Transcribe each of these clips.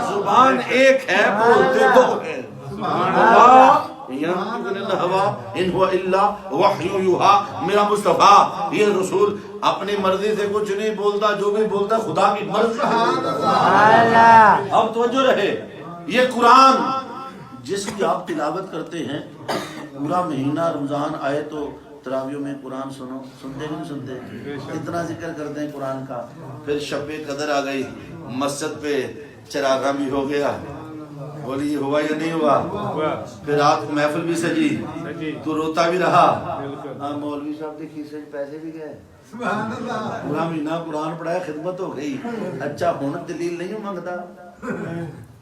زبان ایک ہے، بولتے دو ہیں. ان هو الا وحی یوحا. میرا مصطفیٰ یہ رسول اپنی مرضی سے کچھ نہیں بولتا، جو بھی بولتا خدا کی مرضی سے بولتا. اب توجہ رہے، یہ قرآن جس کی آپ تلاوت کرتے ہیں، پورا مہینہ رمضان آئے تو تراویوں میں قرآن سنو، سنتے نہیں سنتے؟ اتنا ذکر کرتے ہیں قرآن کا. پھر شب قدر آ گئی، مسجد پہ چراغاں بھی ہو گیا، بولی یہ ہوا یا نہیں ہوا؟ پھر رات کو محفل بھی سجی، تو روتا بھی رہا. مولوی صاحب کے کھیسے پیسے بھی گئے، پورا مہینہ قرآن پڑھایا، خدمت ہو گئی. اچھا ہوں دلیل نہیں مانگتا؟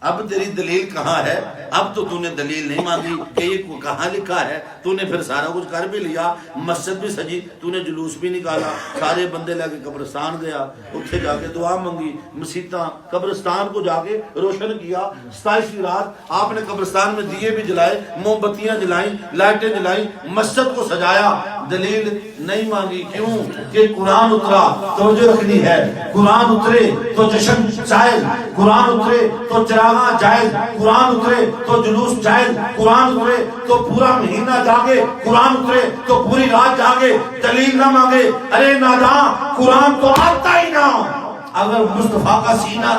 اب تیری دلیل کہاں ہے؟ اب تو نے دلیل نہیں مانگی کہ یہ کہاں لکھا ہے. تو نے پھر سارا کچھ کر بھی لیا، مسجد بھی سجی، تو نے جلوس بھی نکالا، سارے بندے لے کے قبرستان گیا، اتھے جا کے دعا مانگی، مسیتاں قبرستان کو جا کے روشن کیا. 27ویں رات آپ نے قبرستان میں دیے بھی جلائے، موم بتیاں جلائیں، لائٹیں جلائیں، مسجد کو سجایا. دلیل نہیں مانگی. کیوں؟ کہ قرآن اترا. توجہ رکھنی ہے، قرآن اترے تو جشن جائز، قرآن اترے تو چراغاں جائز، قرآن اترے تو جلوس جائز، قرآن اترے تو پورا مہینہ جاگے، قرآن اترے تو پوری رات جاگے. دلیل نہ مانگے. ارے ناداں، قرآن تو آتا ہی نہ اگر مصطفیٰ کا سینہ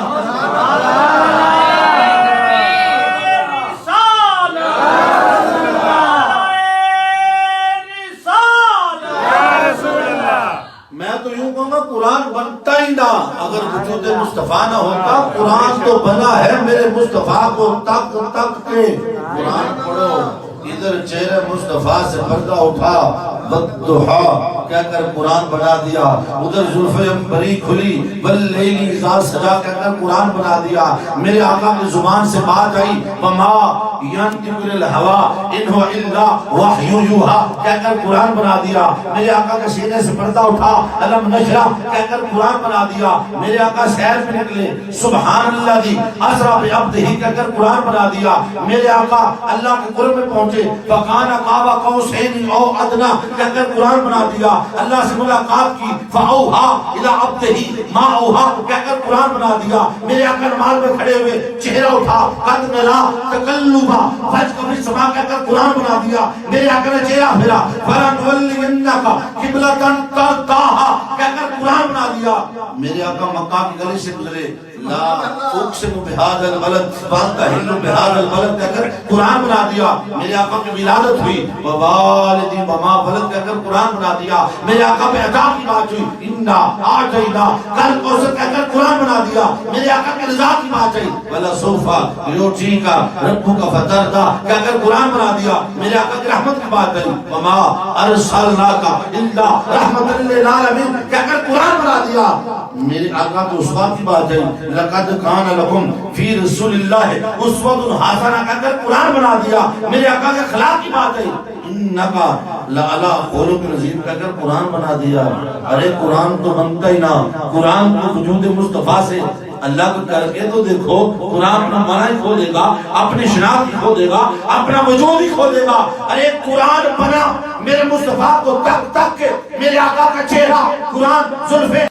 قرآن بنتا ہی نہ اگر وجود مصطفیٰ نہ ہوتا. قرآن تو بنا ہے میرے مصطفیٰ کو تک تک کے. قرآن پڑھو، ادھر چہرے مصطفیٰ سے پردہ اٹھا، والضحیٰ کہہ کر قرآن بنا دیا، ادھر زلف عنبری کھلی، واللیل اذا سجا کہہ کر قرآن بنا دیا. میرے آقا کی زبان سے بات آئی، وما ینطق عن الہویٰ ان هو الا وحی یوحا کہہ کر قرآن بنا دیا. میرے آقا کے سینے سے پردہ اٹھا، الم نشرح کہہ کر قرآن بنا دیا. میرے آقا سیر پہ نکلے، سبحان اللہ دی اسرا بعبدہ کہہ کر قرآن بنا دیا. میرے آقا اللہ کے قرب میں پہنچے، فکان قاب قوسین او ادنی کہہ کر قرآن بنا دیا. اللہ سے ملاقات کی، فاوحا الی عبدہ ما اوحا کہہ کر قرآن بنا دیا. میرے آقا نماز میں کھڑے ہوئے، چہرہ اٹھا، قد نرا تقلبا وجهک فی السماء کہہ کر قرآن بنا دیا. میرے آقا نے چہرہ پھیرا، فلنولینک قبلۃ ترضاها کہہ کر قرآن بنا دیا. میرے آقا مکہ کی گلی سے گزرے، لا اقسم بهذا البلد وانت حل بهذا البلد کہہ کر قرآن بنا دیا. میرے آقا کی ولادت ہوئی، ووالد وما ولد کہہ کر قرآن بنا دیا. میرے آقا پہ عطا کی بات ہوئی، انا اعطینا کل کوثر کہہ کر قرآن بنا دیا. میرے آقا کے رضا کی بات آئی، ولسوف یعطیک ربک فترضی کہہ کر قرآن بنا دیا. میرے آقا کی رحمت کی بات آئی، وما ارسلناک الا رحمۃ للعالمین کہہ کر قرآن بنا دیا. میرے آقا کی اسوہ کی بات آئی، لقد کان لکم فی رسول اللہ اسوۃ حسنہ کہہ کر قرآن بنا دیا. میرے آقا کے اخلاق کی بات آئی، انکا لعلی خلق عظیم کہہ کر قرآن بنا دیا. ارے قرآن تو بنتا ہی نہ. قرآن کو وجود مصطفیٰ سے اللہ کو کر کے تو دیکھو، قرآن اپنا معنی کھو دے گا، اپنی شناخت کھو دے گا، اپنا وجود ہی کھو دے گا. ارے قرآن بنا میرے مصطفیٰ کو تک تک کے. میرے آقا کا چہرہ قرآن زلفے